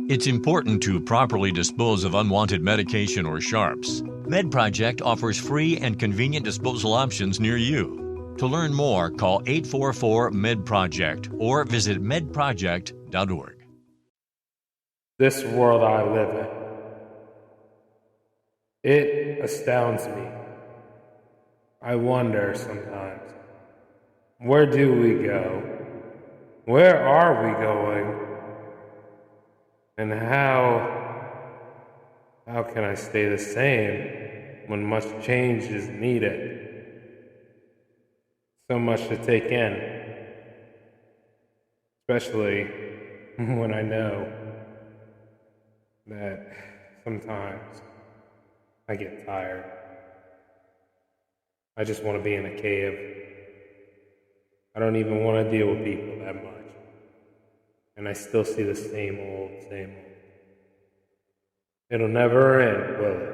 It's important to properly dispose of unwanted medication or sharps. MedProject offers free and convenient disposal options near you. To learn more, call 844-MedProject or visit medproject.org. This world I live in, it astounds me. I wonder sometimes, where do we go? Where are we going? And how can I stay the same when much change is needed? So much to take in, especially when I know that sometimes I get tired. I just want to be in a cave. I don't even want to deal with people that much. And I still see the same old. It'll never end, will it?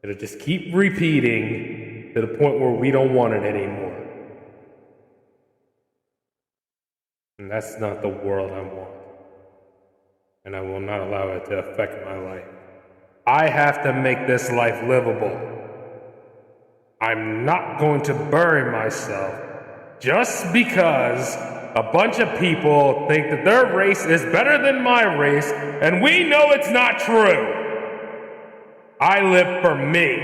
It'll just keep repeating to the point where we don't want it anymore. And that's not the world I want. And I will not allow it to affect my life. I have to make this life livable. I'm not going to bury myself just because a bunch of people think that their race is better than my race, and we know it's not true. I live for me.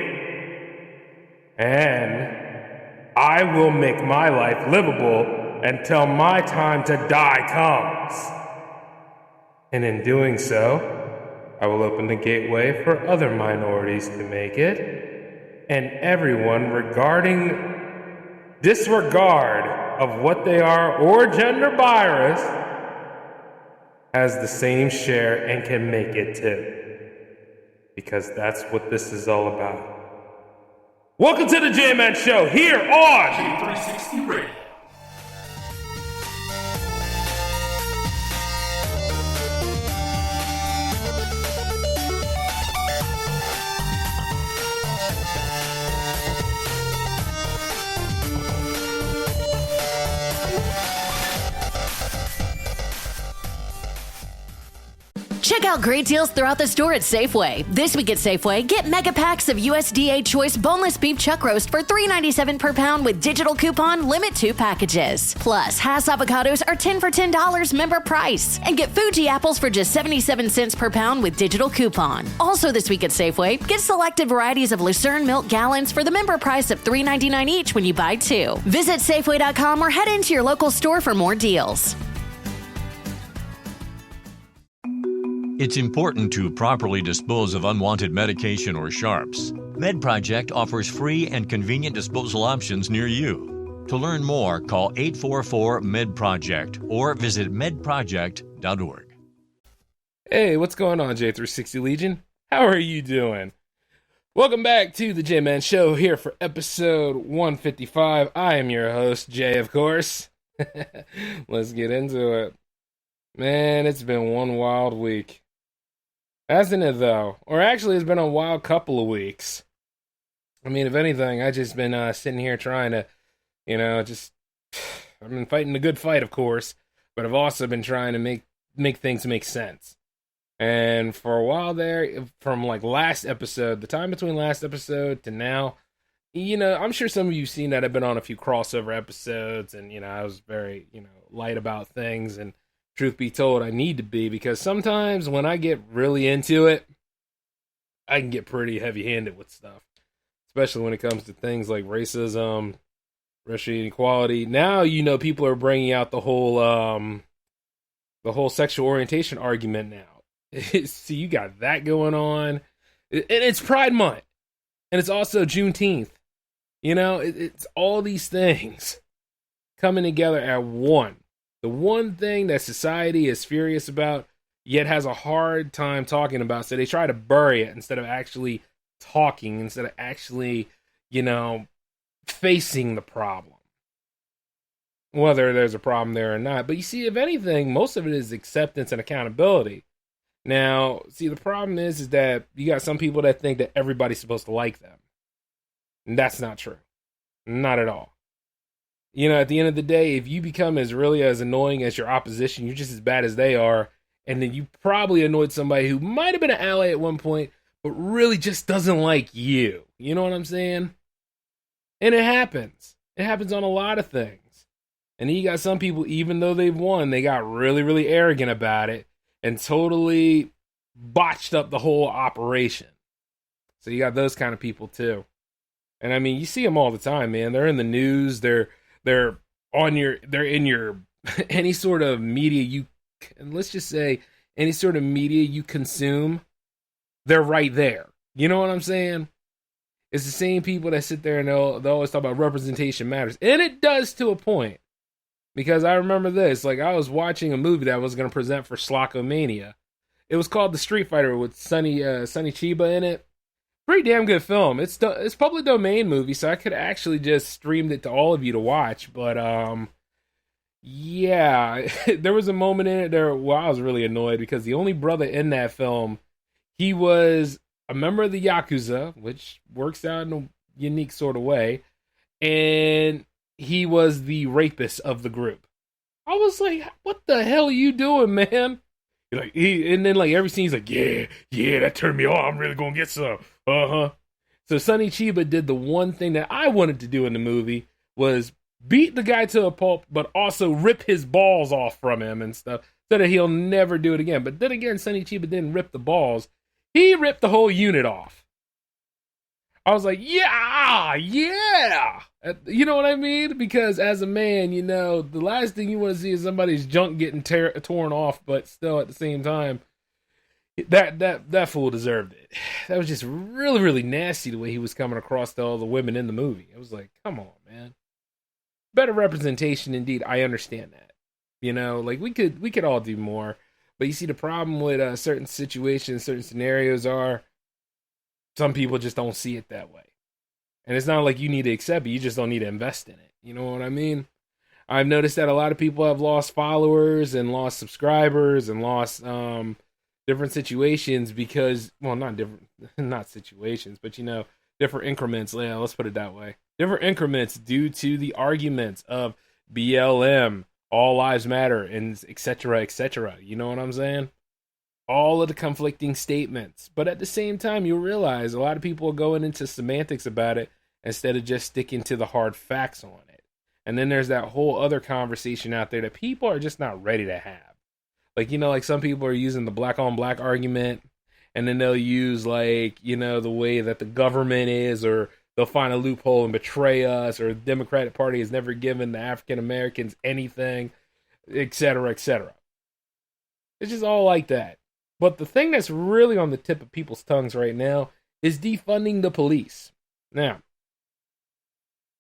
And I will make my life livable until my time to die comes. And in doing so, I will open the gateway for other minorities to make it, and everyone disregard of what they are or gender bias has the same share and can make it too. Because that's what this is all about. Welcome to the J-Man Show here on J360 Radio. Check out great deals throughout the store at Safeway. This week at Safeway, get mega packs of USDA Choice boneless beef chuck roast for $3.97 per pound with digital coupon, limit 2 packages. Plus, Hass avocados are 10 for $10 member price. And get Fuji apples for just 77 cents per pound with digital coupon. Also this week at Safeway, get selected varieties of Lucerne milk gallons for the member price of $3.99 each when you buy 2. Visit Safeway.com or head into your local store for more deals. It's important to properly dispose of unwanted medication or sharps. MedProject offers free and convenient disposal options near you. To learn more, call 844-MedProject or visit medproject.org. Hey, what's going on, J360 Legion? How are you doing? Welcome back to the J-Man Show here for episode 155. I am your host, Jay, of course. Let's get into it. Man, it's been one wild week. Hasn't it, though? Or actually, it's been a wild couple of weeks. I mean, if anything, I've just been sitting here trying to, I've been fighting a good fight, of course, but I've also been trying to make things make sense. And for a while there, from like last episode, the time between last episode to now, I'm sure some of you have seen that I've been on a few crossover episodes, and, I was very, light about things, and truth be told, I need to be, because sometimes when I get really into it, I can get pretty heavy-handed with stuff, especially when it comes to things like racism, racial inequality. Now, people are bringing out the whole sexual orientation argument now. See, you got that going on, and it's Pride Month, and it's also Juneteenth. It's all these things coming together at one. The one thing that society is furious about, yet has a hard time talking about, so they try to bury it instead of actually talking, instead of actually, facing the problem. Whether there's a problem there or not. But you see, if anything, most of it is acceptance and accountability. Now, see, the problem is that you got some people that think that everybody's supposed to like them. And that's not true. Not at all. At the end of the day, if you become as annoying as your opposition, you're just as bad as they are, and then you probably annoyed somebody who might have been an ally at one point, but really just doesn't like you. You know what I'm saying? And it happens. It happens on a lot of things. And then you got some people, even though they've won, they got really, really arrogant about it and totally botched up the whole operation. So you got those kind of people too. And I mean, you see them all the time, man. They're in the news. They're in your any sort of media and let's just say any sort of media you consume, they're right there. You know what I'm saying? It's the same people that sit there and they'll always talk about representation matters. And it does to a point. Because I remember this, like I was watching a movie that I was going to present for Slockomania. It was called The Street Fighter with Sonny Chiba in it. Pretty damn good film. It's public domain movie, so I could actually just streamed it to all of you to watch. But yeah, there was a moment in it there where I was really annoyed because the only brother in that film, he was a member of the Yakuza, which works out in a unique sort of way, and he was the rapist of the group. I was like, what the hell are you doing, man? Like and then like every scene he's like, yeah, that turned me on. I'm really gonna get some. So Sonny Chiba did the one thing that I wanted to do in the movie was beat the guy to a pulp, but also rip his balls off from him and stuff, so that he'll never do it again. But then again, Sonny Chiba didn't rip the balls. He ripped the whole unit off. I was like, yeah. You know what I mean? Because as a man, you know, the last thing you want to see is somebody's junk getting torn off, but still at the same time, that fool deserved it. That was just really, really nasty the way he was coming across to all the women in the movie. I was like, come on, man. Better representation, indeed. I understand that. You know, like we could all do more. But you see, the problem with certain situations, certain scenarios are some people just don't see it that way. And it's not like you need to accept it. You just don't need to invest in it. You know what I mean? I've noticed that a lot of people have lost followers and lost subscribers and lost different situations because, well, not situations, but, you know, different increments. Yeah, let's put it that way. Different increments due to the arguments of BLM, all lives matter, and et cetera, et cetera. You know what I'm saying? All of the conflicting statements. But at the same time, you realize a lot of people are going into semantics about it instead of just sticking to the hard facts on it. And then there's that whole other conversation out there that people are just not ready to have. Like, you know, like some people are using the black on black argument, and then they'll use, like, you know, the way that the government is, or they'll find a loophole and betray us, or the Democratic Party has never given the African Americans anything, et cetera, et cetera. It's just all like that. But the thing that's really on the tip of people's tongues right now is defunding the police. Now,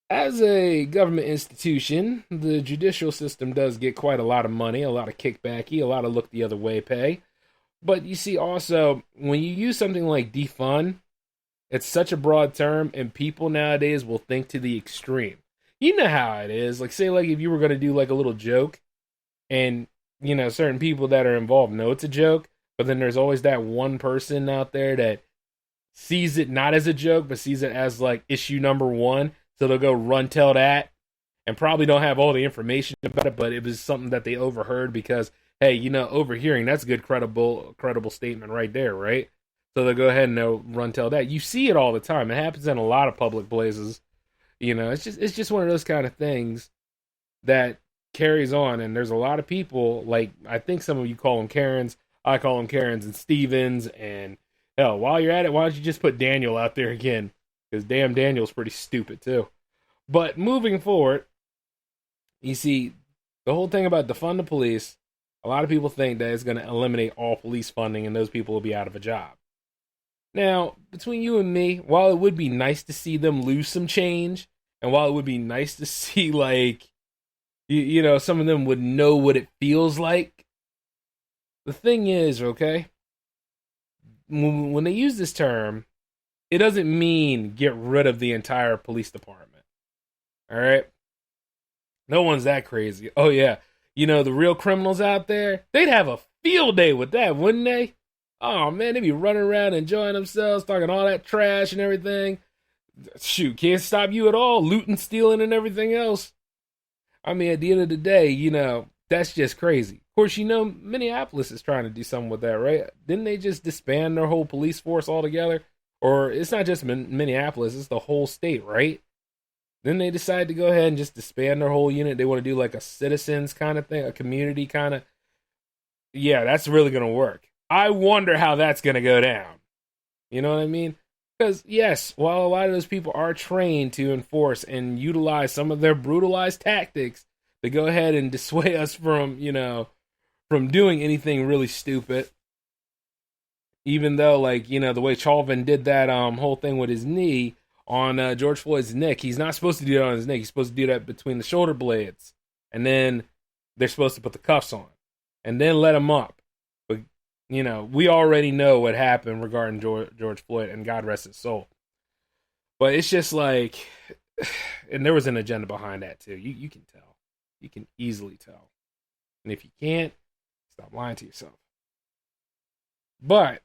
as a government institution, the judicial system does get quite a lot of money, a lot of kickbacky, a lot of look the other way pay. But you see also, when you use something like defund, it's such a broad term, and people nowadays will think to the extreme. You know how it is. Like, say, like, if you were going to do, like, a little joke, and, you know, certain people that are involved know it's a joke, but then there's always that one person out there that sees it not as a joke, but sees it as, like, issue number one. So they'll go run tell that, and probably don't have all the information about it, but it was something that they overheard because, hey, you know, overhearing, that's a good credible statement right there, right? So they'll go ahead and they'll run tell that. You see it all the time. It happens in a lot of public places. You know, it's just one of those kind of things that carries on. And there's a lot of people, like, I think some of you call them Karens. I call them Karens and Stevens. And hell, while you're at it, why don't you just put Daniel out there again? Because damn, Daniel's pretty stupid too. But moving forward, you see, the whole thing about defund the police, a lot of people think that it's going to eliminate all police funding and those people will be out of a job. Now, between you and me, while it would be nice to see them lose some change, and while it would be nice to see, like, you know, some of them would know what it feels like, the thing is, okay, when they use this term, it doesn't mean get rid of the entire police department. All right? No one's that crazy. Oh, yeah. You know, the real criminals out there, they'd have a field day with that, wouldn't they? Oh, man, they'd be running around enjoying themselves, talking all that trash and everything. Shoot, can't stop you at all, looting, stealing, and everything else. I mean, at the end of the day, you know, that's just crazy. course, Minneapolis is trying to do something with that, right? Didn't they just disband their whole police force altogether? Or it's not just Minneapolis, it's the whole state, right? Then they decide to go ahead and just disband their whole unit. They want to do like a citizens kind of thing, a community kind of. Yeah, that's really going to work. I wonder how that's going to go down. You know what I mean? Because, yes, while a lot of those people are trained to enforce and utilize some of their brutalized tactics to go ahead and dissuade us from, from doing anything really stupid. Even though, like, the way Chauvin did that whole thing with his knee on George Floyd's neck, he's not supposed to do that on his neck. He's supposed to do that between the shoulder blades. And then they're supposed to put the cuffs on. And then let him up. But, we already know what happened regarding George Floyd, and God rest his soul. But it's just like, and there was an agenda behind that too. You can tell. You can easily tell. And if you can't, stop lying to yourself. But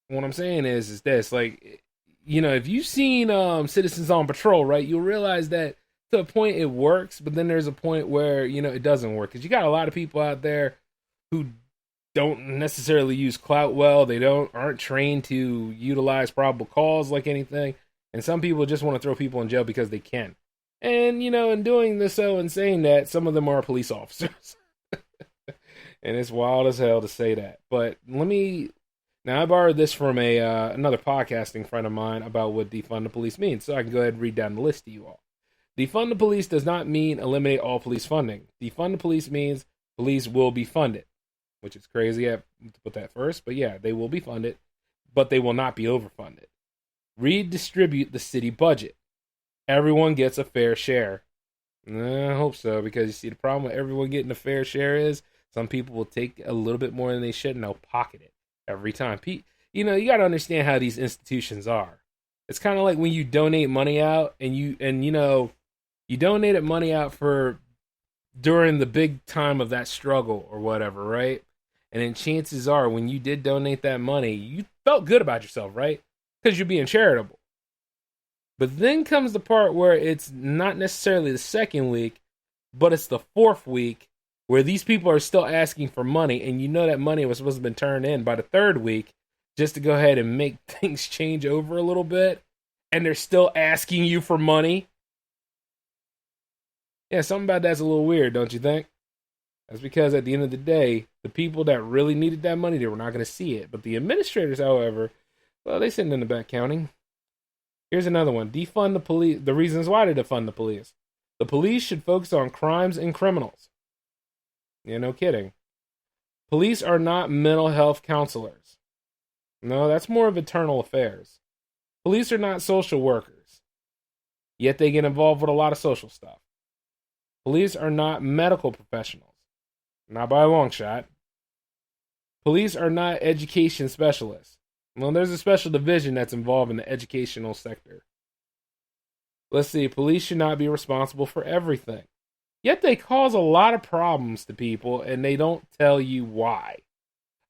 what I'm saying is this, like, if you've seen Citizens on Patrol, right, you'll realize that to a point it works, but then there's a point where, it doesn't work. Because you got a lot of people out there who don't necessarily use clout well. They aren't trained to utilize probable cause like anything. And some people just want to throw people in jail because they can. And, in doing this and saying that, some of them are police officers. And it's wild as hell to say that. But now I borrowed this from another podcasting friend of mine about what defund the police means. So I can go ahead and read down the list to you all. Defund the police does not mean eliminate all police funding. Defund the police means police will be funded. Which is crazy. I have to put that first. But yeah, they will be funded. But they will not be overfunded. Redistribute the city budget. Everyone gets a fair share. I hope so. Because you see, the problem with everyone getting a fair share is some people will take a little bit more than they should and they'll pocket it every time. You got to understand how these institutions are. It's kind of like when you donate money out and you donated money out for during the big time of that struggle or whatever, right? And then chances are when you did donate that money, you felt good about yourself, right? Because you're being charitable. But then comes the part where it's not necessarily the second week, but it's the fourth week where these people are still asking for money, and that money was supposed to have been turned in by the third week just to go ahead and make things change over a little bit, and they're still asking you for money. Yeah, something about that's a little weird, don't you think? That's because at the end of the day, the people that really needed that money, they were not going to see it. But the administrators, however, well, they sitting in the back counting. Here's another one. Defund the police. The reasons why to defund the police. The police should focus on crimes and criminals. Yeah, no kidding. Police are not mental health counselors. No, that's more of internal affairs. Police are not social workers. Yet they get involved with a lot of social stuff. Police are not medical professionals. Not by a long shot. Police are not education specialists. Well, there's a special division that's involved in the educational sector. Let's see. Police should not be responsible for everything. Yet they cause a lot of problems to people, and they don't tell you why.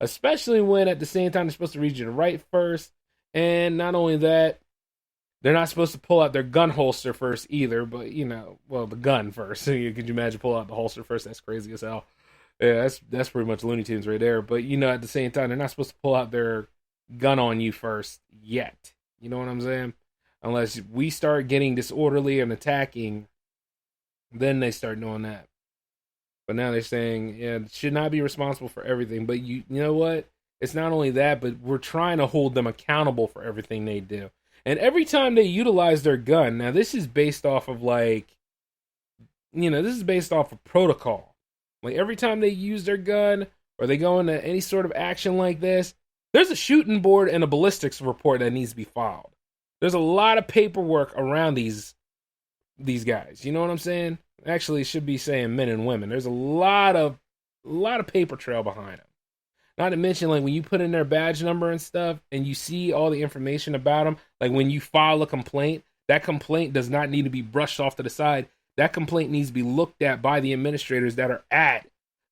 Especially when, at the same time, they're supposed to read you the right first. And not only that, they're not supposed to pull out their gun holster first either. But, the gun first. Could you imagine pull out the holster first? That's crazy as hell. Yeah, that's pretty much Looney Tunes right there. But, at the same time, they're not supposed to pull out their gun on you first yet. You know what I'm saying? Unless we start getting disorderly and attacking, then they start doing that. But now they're saying, should not be responsible for everything. But you know what? It's not only that, but we're trying to hold them accountable for everything they do. And every time they utilize their gun, now this is based off of this is based off of protocol. Like every time they use their gun or they go into any sort of action like this, there's a shooting board and a ballistics report that needs to be filed. There's a lot of paperwork around these guys. You know what I'm saying? Actually, it should be saying men and women. There's a lot of paper trail behind them. Not to mention, like, when you put in their badge number and stuff, and you see all the information about them, like when you file a complaint, that complaint does not need to be brushed off to the side. That complaint needs to be looked at by the administrators that are at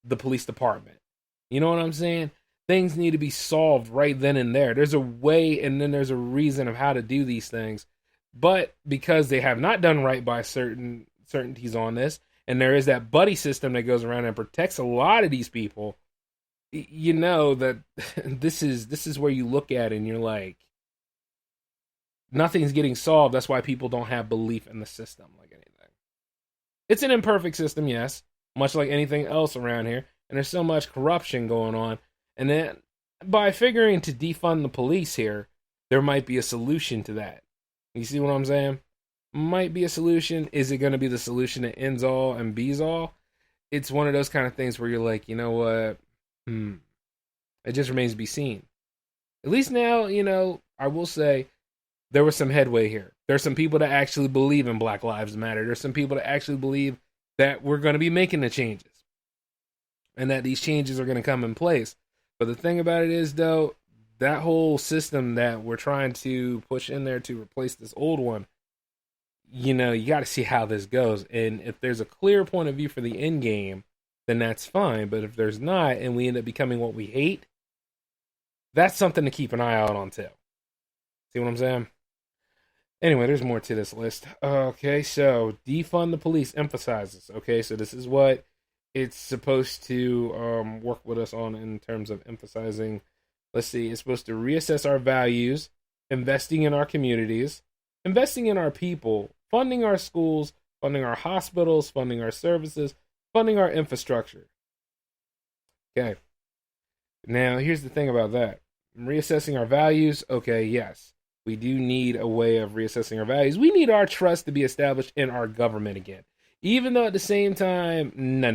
the police department. You know what I'm saying? Things need to be solved right then and there. There's a way, and then there's a reason of how to do these things. But because they have not done right by certainties on this, and there is that buddy system that goes around and protects a lot of these people, you know that this is where you look at it and you're like, nothing's getting solved. That's why people don't have belief in the system like anything. It's an imperfect system, yes, much like anything else around here, and there's so much corruption going on. And then by figuring to defund the police here, there might be a solution to that. You see what I'm saying? Might be a solution. Is it going to be the solution that ends all and bees all? It's one of those kind of things where you're like, you know what? It just remains to be seen. At least now, you know, I will say there was some headway here. There's some people that actually believe in Black Lives Matter. There's some people that actually believe that we're going to be making the changes and that these changes are going to come in place. But the thing about it is, though, that whole system that we're trying to push in there to replace this old one, you know, you got to see how this goes. And if there's a clear point of view for the end game, then that's fine. But if there's not, and we end up becoming what we hate, that's something to keep an eye out on too. See what I'm saying? Anyway, there's more to this list. Okay, so defund the police emphasizes. Okay, so this is what it's supposed to work with us on in terms of emphasizing. Let's see, it's supposed to reassess our values, investing in our communities, investing in our people, funding our schools, funding our hospitals, funding our services, funding our infrastructure. Okay. Now, here's the thing about that. Reassessing our values, okay, yes. We do need a way of reassessing our values. We need our trust to be established in our government again. Even though at the same time, no.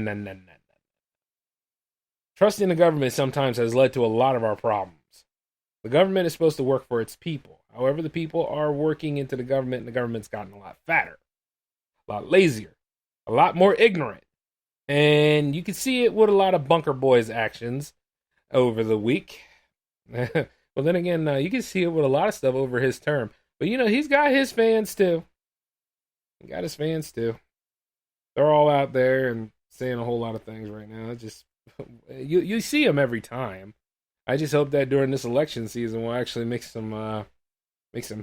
Trust in the government sometimes has led to a lot of our problems. The government is supposed to work for its people. However, the people are working into the government, and the government's gotten a lot fatter, a lot lazier, a lot more ignorant. And you can see it with a lot of Bunker Boys actions over the week. Well, then again, you can see it with a lot of stuff over his term. But, you know, he's got his fans, too. He got his fans, too. They're all out there and saying a whole lot of things right now. It just, you see them every time. I just hope that during this election season we'll actually make some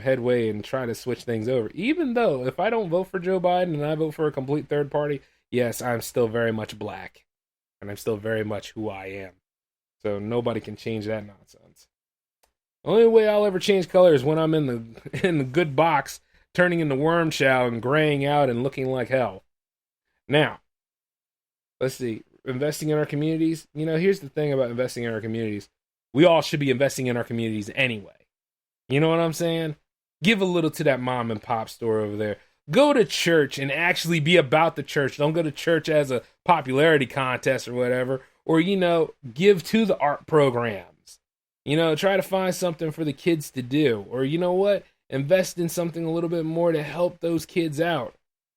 headway and try to switch things over. Even though, if I don't vote for Joe Biden and I vote for a complete third party, yes, I'm still very much black. And I'm still very much who I am. So nobody can change that nonsense. The only way I'll ever change color is when I'm in the good box, turning into worm chow and graying out and looking like hell. Now, let's see. Investing in our communities. You know, here's the thing about investing in our communities. We all should be investing in our communities anyway. You know what I'm saying? Give a little to that mom and pop store over there. Go to church and actually be about the church. Don't go to church as a popularity contest or whatever. Or, you know, give to the art programs. You know, try to find something for the kids to do. Or, you know what? Invest in something a little bit more to help those kids out.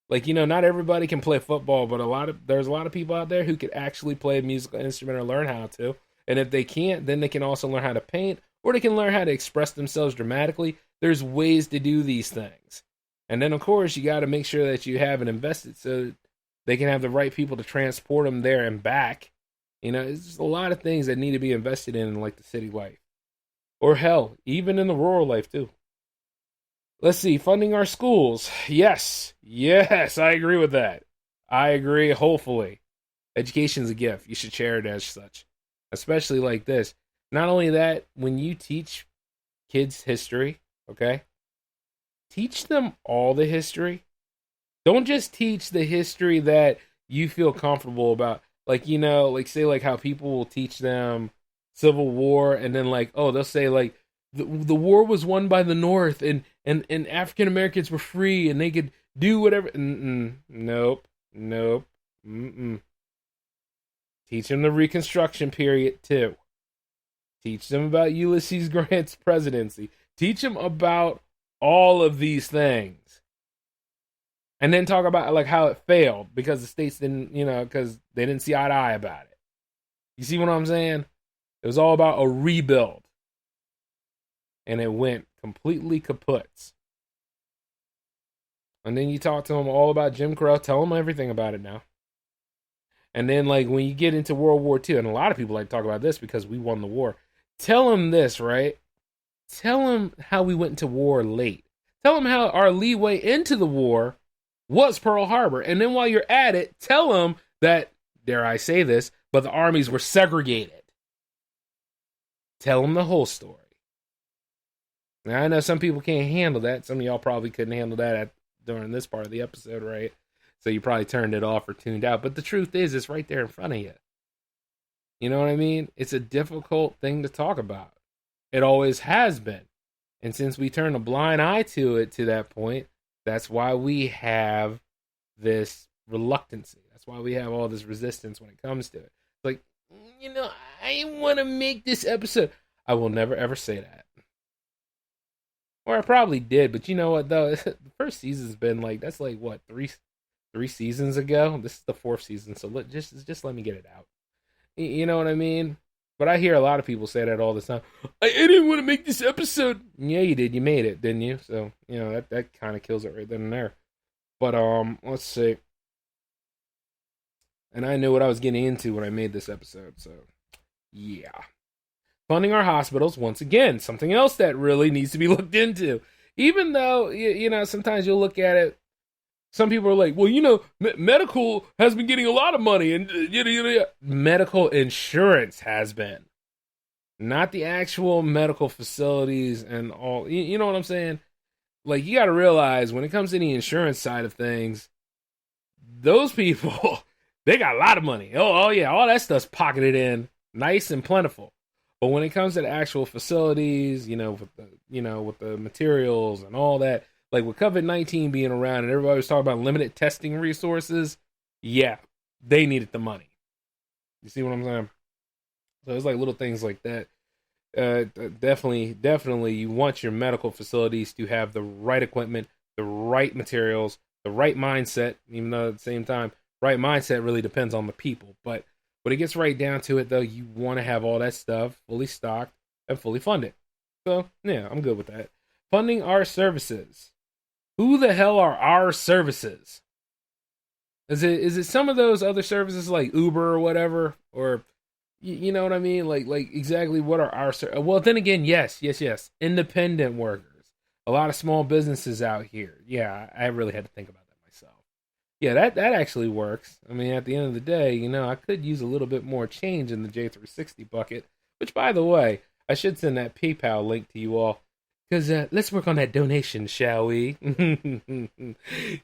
Like, you know, not everybody can play football, but there's a lot of people out there who could actually play a musical instrument or learn how to. And if they can't, then they can also learn how to paint, or they can learn how to express themselves dramatically. There's ways to do these things. And then, of course, you got to make sure that you have it invested so they can have the right people to transport them there and back. You know, it's just a lot of things that need to be invested in like the city life. Or hell, even in the rural life too. Let's see, funding our schools. Yes, I agree with that. I agree wholly. Education's a gift. You should share it as such. Especially like this. Not only that, when you teach kids history, okay? Teach them all the history. Don't just teach the history that you feel comfortable about. Like, you know, like say like how people will teach them Civil War and then like, oh, they'll say like the war was won by the North and African Americans were free and they could do whatever. Nope. Teach them the Reconstruction period too. Teach them about Ulysses Grant's presidency. Teach them about all of these things. And then talk about like how it failed because the states didn't, you know, because they didn't see eye to eye about it. You see what I'm saying? It was all about a rebuild. And it went completely kaput. And then you talk to them all about Jim Crow. Tell them everything about it now. And then like when you get into World War II, and a lot of people like to talk about this because we won the war. Tell them this, right? Tell them how we went into war late. Tell them how our leeway into the war was Pearl Harbor. And then while you're at it, tell them that, dare I say this, but the armies were segregated. Tell them the whole story. Now, I know some people can't handle that. Some of y'all probably couldn't handle that during this part of the episode, right? So you probably turned it off or tuned out. But the truth is, it's right there in front of you. You know what I mean? It's a difficult thing to talk about. It always has been. And since we turned a blind eye to it to that point, that's why we have this reluctancy. That's why we have all this resistance when it comes to it. It's like, I want to make this episode. I will never, ever say that. Or I probably did, but you know what, though? The first season's been that's what, three seasons ago? This is the fourth season, so just let me get it out. You know what I mean? But I hear a lot of people say that all the time. I didn't want to make this episode. Yeah, you did. You made it, didn't you? So, that kind of kills it right then and there. But, let's see. And I knew what I was getting into when I made this episode, so, yeah. Funding our hospitals, once again, something else that really needs to be looked into. Even though, sometimes you'll look at it, some people are like, well, medical has been getting a lot of money, and medical insurance has been. Not the actual medical facilities and all, you know what I'm saying? You got to realize, when it comes to the insurance side of things, those people, they got a lot of money. Oh yeah, all that stuff's pocketed in, nice and plentiful. But when it comes to the actual facilities, with the materials and all that, with COVID-19 being around and everybody was talking about limited testing resources, yeah, they needed the money. You see what I'm saying? So it's little things like that. Definitely, you want your medical facilities to have the right equipment, the right materials, the right mindset, even though at the same time, right mindset really depends on the people. But when it gets right down to it, though, you want to have all that stuff fully stocked and fully funded. So, yeah, I'm good with that. Funding our services. Who the hell are our services? Is it some of those other services like Uber or whatever? Or, you know what I mean? Like exactly what are our services? Well, then again, yes. Independent workers. A lot of small businesses out here. Yeah, I really had to think about that myself. Yeah, that actually works. I mean, at the end of the day, I could use a little bit more change in the J360 bucket, which, by the way, I should send that PayPal link to you all, because let's work on that donation, shall we?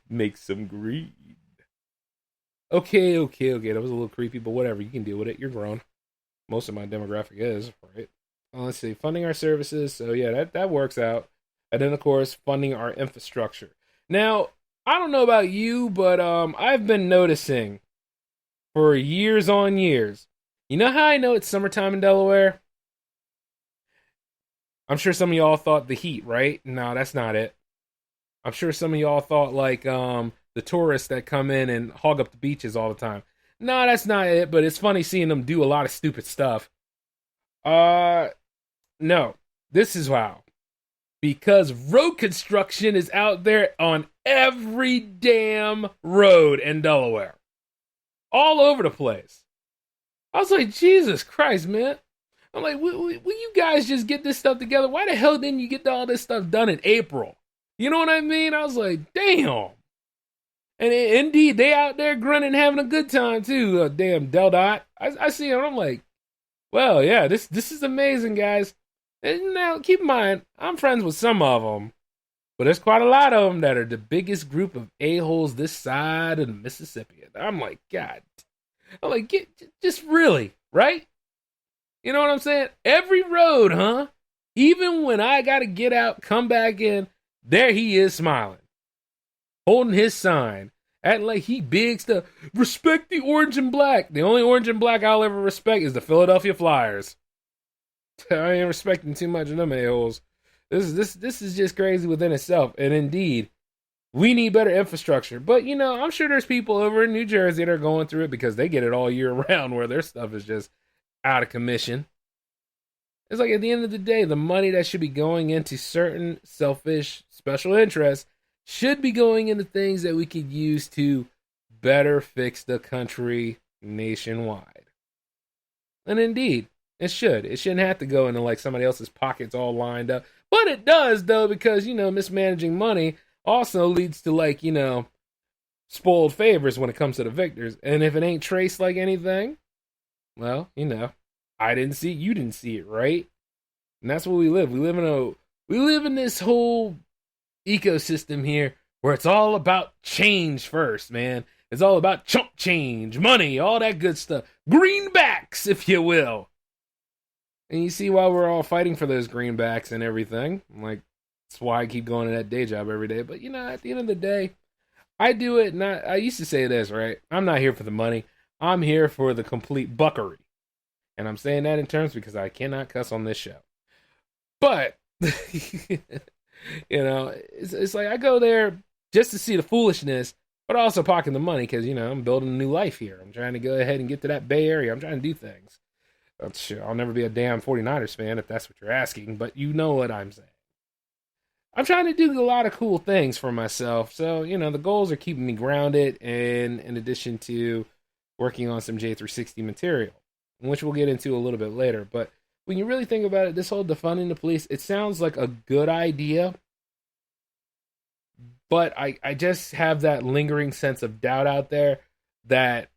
Make some greed. Okay, that was a little creepy, but whatever, you can deal with it, you're grown. Most of my demographic is, right? Let's see, funding our services, so yeah, that works out. And then, of course, funding our infrastructure. Now, I don't know about you, but I've been noticing for years on years. You know how I know it's summertime in Delaware? I'm sure some of y'all thought the heat, right? No, that's not it. I'm sure some of y'all thought the tourists that come in and hog up the beaches all the time. No, that's not it, but it's funny seeing them do a lot of stupid stuff. No, this is how. Because road construction is out there on every damn road in Delaware. All over the place. I was like, Jesus Christ, man. I'm like, will you guys just get this stuff together? Why the hell didn't you get all this stuff done in April? You know what I mean? I was like, damn. And indeed, they out there grunting, having a good time, too. Damn, Del Dot. I see them, I'm like, well, yeah, this is amazing, guys. And now, keep in mind, I'm friends with some of them, but there's quite a lot of them that are the biggest group of a-holes this side of the Mississippi. I'm like, God. I'm like, just really, right? You know what I'm saying? Every road, huh? Even when I got to get out, come back in, there he is smiling, holding his sign, acting like he big stuff. Respect the orange and black. The only orange and black I'll ever respect is the Philadelphia Flyers. I ain't respecting too much of them a-holes. This is just crazy within itself. And indeed, we need better infrastructure. But, I'm sure there's people over in New Jersey that are going through it because they get it all year round where their stuff is just out of commission. It's like, at the end of the day, the money that should be going into certain selfish special interests should be going into things that we could use to better fix the country nationwide. And indeed, it should. It shouldn't have to go into somebody else's pockets all lined up. But it does, though, because, mismanaging money also leads to spoiled favors when it comes to the victors. And if it ain't traced like anything, well, I didn't see it, you didn't see it, right? And that's what we live. We live in this whole ecosystem here where it's all about change first, man. It's all about chump change, money, all that good stuff. Greenbacks, if you will. And you see why we're all fighting for those greenbacks and everything. Like, that's why I keep going to that day job every day. But, at the end of the day, I do it not. I used to say this, right? I'm not here for the money. I'm here for the complete buckery. And I'm saying that in terms because I cannot cuss on this show. But, it's like I go there just to see the foolishness, but also pocket the money because, I'm building a new life here. I'm trying to go ahead and get to that Bay Area. I'm trying to do things. I'll never be a damn 49ers fan if that's what you're asking, but you know what I'm saying. I'm trying to do a lot of cool things for myself. So, the goals are keeping me grounded, and in addition to working on some J360 material, which we'll get into a little bit later. But when you really think about it, this whole defunding the police, it sounds like a good idea, but I just have that lingering sense of doubt out there that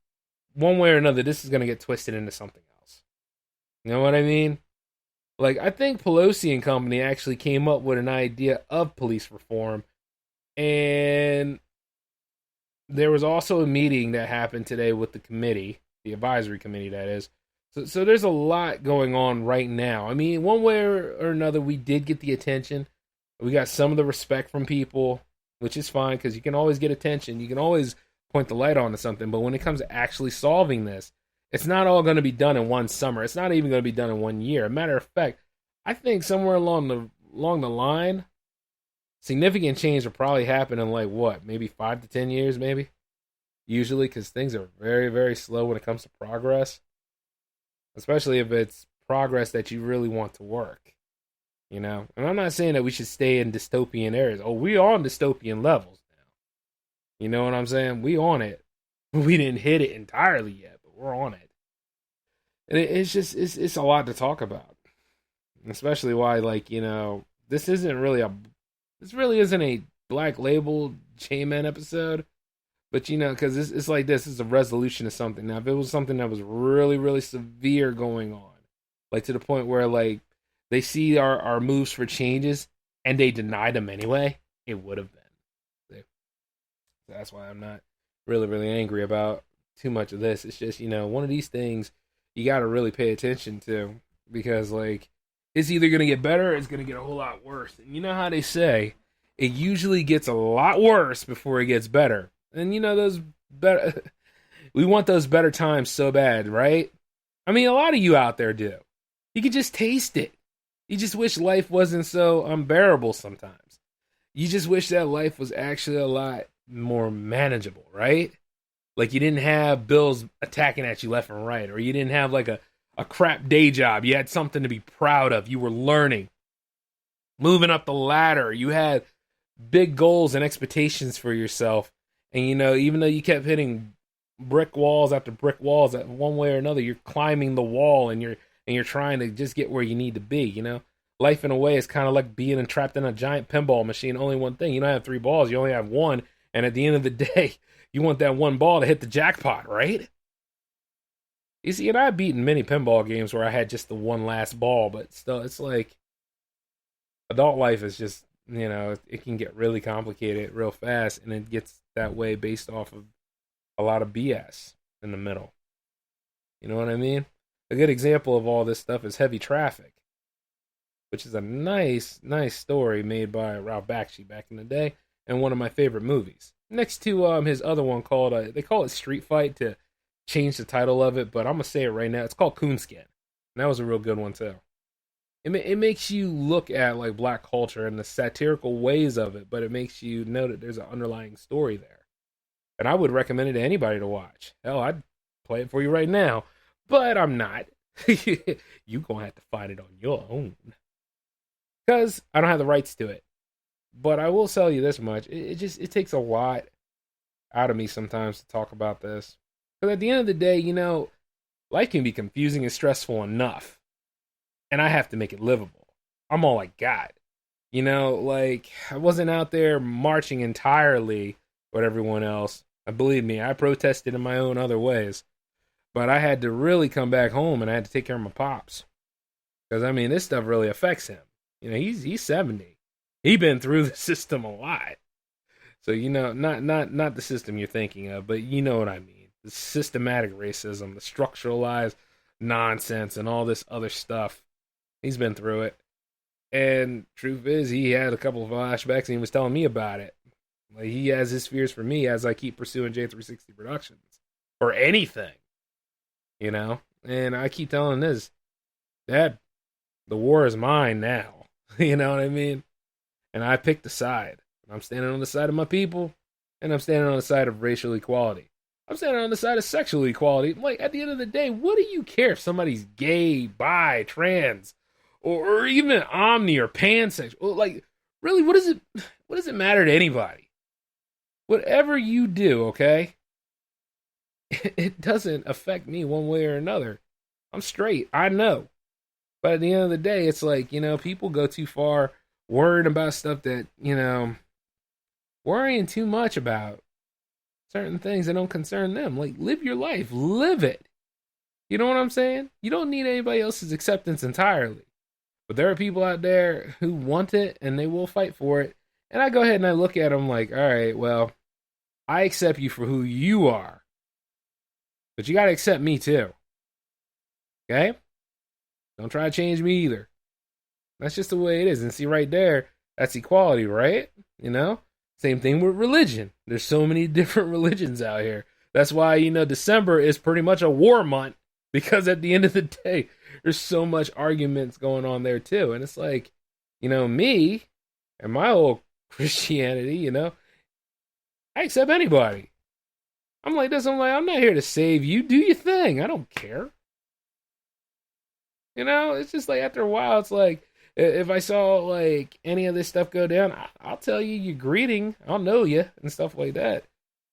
one way or another, this is going to get twisted into something else. You know what I mean? Like, I think Pelosi and company actually came up with an idea of police reform, and there was also a meeting that happened today with the committee, the advisory committee, that is. So there's a lot going on right now. I mean, one way or another, we did get the attention. We got some of the respect from people, which is fine, because you can always get attention. You can always point the light on to something, but when it comes to actually solving this, it's not all going to be done in one summer. It's not even going to be done in 1 year. As a matter of fact, I think somewhere along the line, significant change will probably happen in maybe 5 to 10 years, maybe. Usually, because things are very, very slow when it comes to progress, especially if it's progress that you really want to work. And I'm not saying that we should stay in dystopian areas. Oh, we on dystopian levels now. You know what I'm saying? We on it. We didn't hit it entirely yet, but we're on it. And it's a lot to talk about. Especially why, this really isn't a Black Label J-Man episode. But, because it's like this is a resolution of something. Now, if it was something that was really, really severe going on, like to the point where, they see our moves for changes and they deny them anyway, it would have been. That's why I'm not really, really angry about too much of this. It's just, one of these things you got to really pay attention to, because it's either going to get better or it's going to get a whole lot worse. And you know how they say it usually gets a lot worse before it gets better. And those better, we want those better times so bad, right? I mean, a lot of you out there do. You can just taste it. You just wish life wasn't so unbearable sometimes. You just wish that life was actually a lot more manageable, right? Like you didn't have bills attacking at you left and right, or you didn't have a crap day job. You had something to be proud of. You were learning, moving up the ladder. You had big goals and expectations for yourself. And, even though you kept hitting brick walls after brick walls, that one way or another, you're climbing the wall and you're trying to just get where you need to be, Life, in a way, is kind of like being trapped in a giant pinball machine. Only one thing. You don't have 3 balls. You only have one. And at the end of the day, you want that one ball to hit the jackpot, right? You see, and I've beaten many pinball games where I had just the one last ball, but still, it's like adult life is just, it can get really complicated real fast, and it gets that way based off of a lot of BS in the middle. You know what I mean? A good example of all this stuff is Heavy Traffic, which is a nice story made by Ralph Bakshi back in the day, and one of my favorite movies. Next to his other one called, they call it Street Fight to change the title of it, but I'm going to say it right now. It's called Coonskin. And that was a real good one, too. It makes you look at black culture and the satirical ways of it, but it makes you know that there's an underlying story there. And I would recommend it to anybody to watch. Hell, I'd play it for you right now, but I'm not. You're going to have to find it on your own. Because I don't have the rights to it. But I will tell you this much. It takes a lot out of me sometimes to talk about this. Because at the end of the day, life can be confusing and stressful enough. And I have to make it livable. I'm all I got. I wasn't out there marching entirely with everyone else. Believe me, I protested in my own other ways. But I had to really come back home and I had to take care of my pops. Because, I mean, this stuff really affects him. You know, he's 70. He's been through the system a lot. So, you know, not the system you're thinking of, but you know what I mean. The systematic racism, the structuralized nonsense, and all this other stuff. He's been through it. And truth is, he had a couple of flashbacks and he was telling me about it. Like, he has his fears for me as I keep pursuing J360 Productions. Or anything. You know? And I keep telling this, Dad, the war is mine now. You know what I mean? And I picked a side. I'm standing on the side of my people, and I'm standing on the side of racial equality. I'm standing on the side of sexual equality. Like, at the end of the day, what do you care if somebody's gay, bi, trans, or even omni or pansexual? Like, really, what does it matter to anybody? Whatever you do, okay, it doesn't affect me one way or another. I'm straight, I know. But at the end of the day, it's like, you know, people go too far worrying about stuff that, you know, worrying too much about certain things that don't concern them. Like, live your life. Live it. You know what I'm saying? You don't need anybody else's acceptance entirely. But there are people out there who want it, and they will fight for it. And I go ahead and I look at them like, all right, well, I accept you for who you are. But you got to accept me too. Okay? Don't try to change me either. That's just the way it is. And see, right there, that's equality, right? You know? Same thing with religion. There's so many different religions out here. That's why, you know, December is pretty much a war month, because at the end of the day, there's so much arguments going on there too. And it's like, you know, me and my old Christianity, you know, I accept anybody. I'm like this. I'm like, I'm not here to save you. Do your thing. I don't care. You know, it's just like after a while, it's like, if I saw, like, any of this stuff go down, I'll tell you your greeting. I'll know you and stuff like that.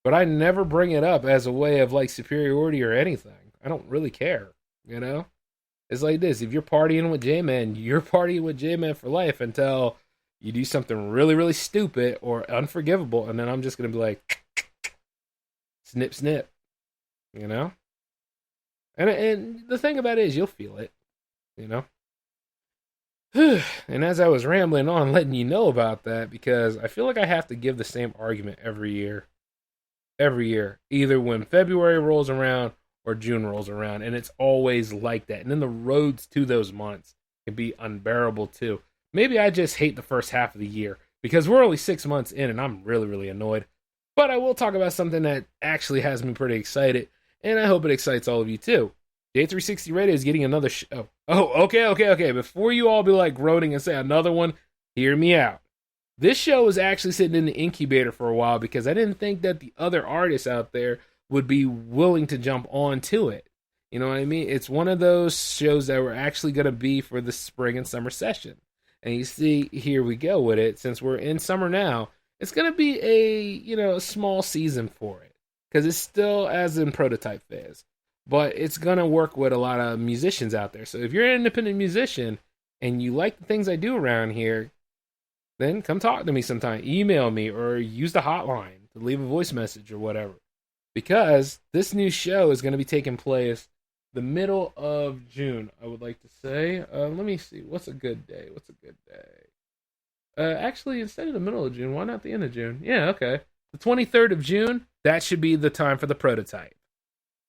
But I never bring it up as a way of, like, superiority or anything. I don't really care, you know? It's like this. If you're partying with J-Man, you're partying with J-Man for life until you do something really, really stupid or unforgivable. And then I'm just going to be like, snip, snip, you know? And the thing about it is you'll feel it, you know? And as I was rambling on, letting you know about that, because I feel like I have to give the same argument every year. Every year. Either when February rolls around or June rolls around. And it's always like that. And then the roads to those months can be unbearable too. Maybe I just hate the first half of the year, because we're only 6 months in and I'm really, really annoyed. But I will talk about something that actually has me pretty excited. And I hope it excites all of you too. J360 Radio is getting another show. Oh, okay. Before you all be like groaning and say another one, hear me out. This show was actually sitting in the incubator for a while because I didn't think that the other artists out there would be willing to jump onto it. You know what I mean? It's one of those shows that were actually going to be for the spring and summer session. And you see, here we go with it. Since we're in summer now, it's going to be a small season for it, because it's still as in prototype phase. But it's going to work with a lot of musicians out there. So if you're an independent musician and you like the things I do around here, then come talk to me sometime. Email me or use the hotline to leave a voice message or whatever. Because this new show is going to be taking place the middle of June, I would like to say. Let me see. What's a good day? Actually, instead of the middle of June, why not the end of June? Yeah, okay. The 23rd of June, that should be the time for the prototype.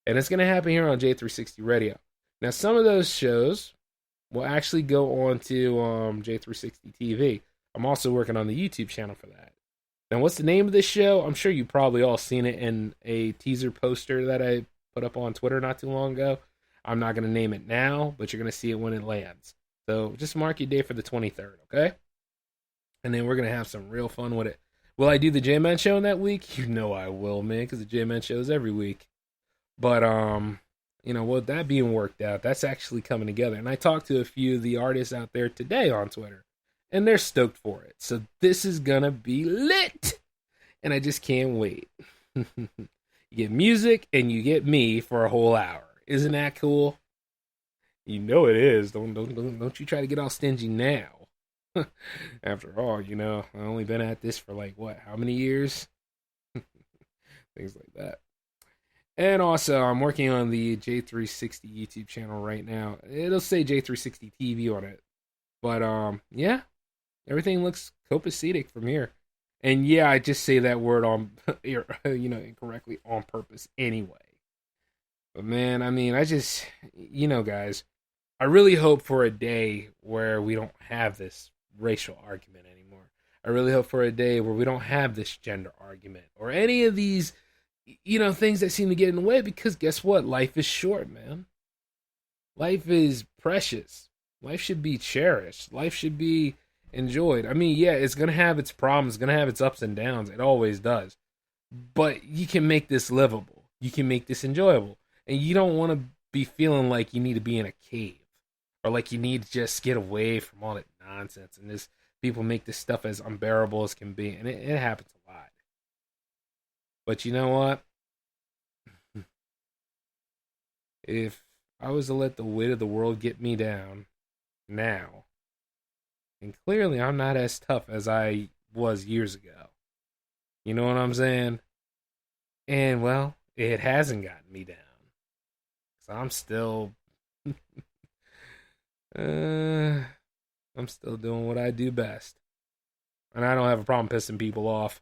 And it's going to happen here on J360 Radio. Now, some of those shows will actually go on to J360 TV. I'm also working on the YouTube channel for that. Now, what's the name of this show? I'm sure you've probably all seen it in a teaser poster that I put up on Twitter not too long ago. I'm not going to name it now, but you're going to see it when it lands. So just mark your day for the 23rd, okay? And then we're going to have some real fun with it. Will I do the J-Man show in that week? You know I will, man, because the J-Man show is every week. But, with that being worked out, that's actually coming together. And I talked to a few of the artists out there today on Twitter, and they're stoked for it. So this is going to be lit, and I just can't wait. You get music, and you get me for a whole hour. Isn't that cool? You know it is. Don't you try to get all stingy now. After all, I've only been at this for how many years? things like that. And also, I'm working on the J360 YouTube channel right now. It'll say J360 TV on it. But, yeah, everything looks copacetic from here. And, yeah, I just say that word on, incorrectly on purpose anyway. But, man, I mean, guys, I really hope for a day where we don't have this racial argument anymore. I really hope for a day where we don't have this gender argument or any of these things that seem to get in the way, because guess what? Life is short, man. Life is precious. Life should be cherished. Life should be enjoyed. I mean, yeah, it's going to have its problems. It's going to have its ups and downs. It always does. But you can make this livable. You can make this enjoyable. And you don't want to be feeling like you need to be in a cave or like you need to just get away from all that nonsense. And this people make this stuff as unbearable as can be. And it happens a lot. But you know what? If I was to let the weight of the world get me down now, and clearly I'm not as tough as I was years ago. You know what I'm saying? And, well, it hasn't gotten me down. So I'm still... I'm still doing what I do best. And I don't have a problem pissing people off.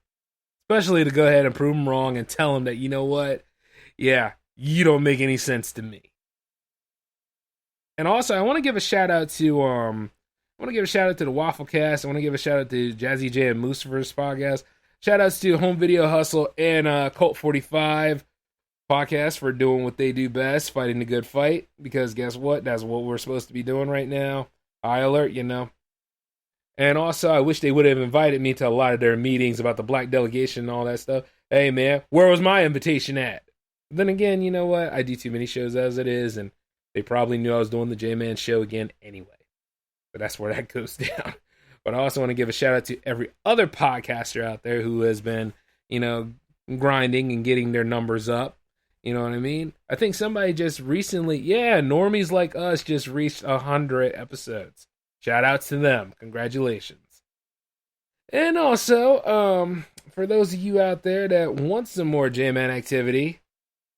Especially to go ahead and prove them wrong and tell them that, you know what? Yeah, you don't make any sense to me. And also, I want to give a shout out to the Wafflecast. I want to give a shout out to Jazzy J and Lucifer's podcast. Shout outs to Home Video Hustle and Cult 45 podcast for doing what they do best, fighting the good fight. Because guess what? That's what we're supposed to be doing right now. High alert, And also, I wish they would have invited me to a lot of their meetings about the black delegation and all that stuff. Hey, man, where was my invitation at? Then again, you know what? I do too many shows as it is, and they probably knew I was doing the J-Man show again anyway. But that's where that goes down. But I also want to give a shout out to every other podcaster out there who has been, grinding and getting their numbers up. You know what I mean? I think somebody just recently, normies like us just reached 100 episodes. Shout out to them. Congratulations. And also, for those of you out there that want some more J-Man activity,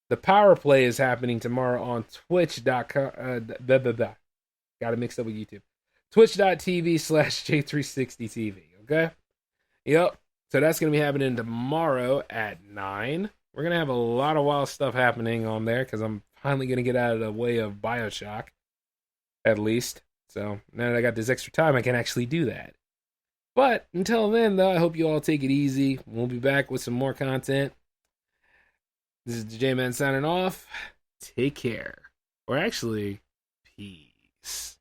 the Power Play is happening tomorrow on Twitch.com. Got it mixed up with YouTube. Twitch.tv/J360TV. Okay? Yep. So that's going to be happening tomorrow at 9. We're going to have a lot of wild stuff happening on there because I'm finally going to get out of the way of Bioshock. At least. So now that I got this extra time, I can actually do that. But until then, though, I hope you all take it easy. We'll be back with some more content. This is the J-Man signing off. Take care. Or actually, peace.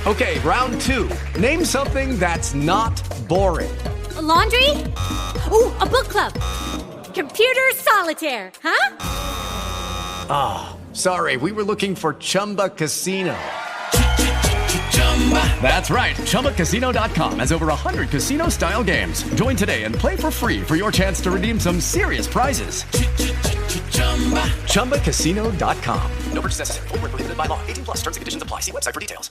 Okay, round 2. Name something that's not boring. A laundry? Ooh, a book club. Computer solitaire, huh? Ah, sorry, we were looking for Chumba Casino. That's right, ChumbaCasino.com has over 100 casino-style games. Join today and play for free for your chance to redeem some serious prizes. ChumbaCasino.com. No purchase necessary. Void where prohibited by law. 18+ terms and conditions apply. See website for details.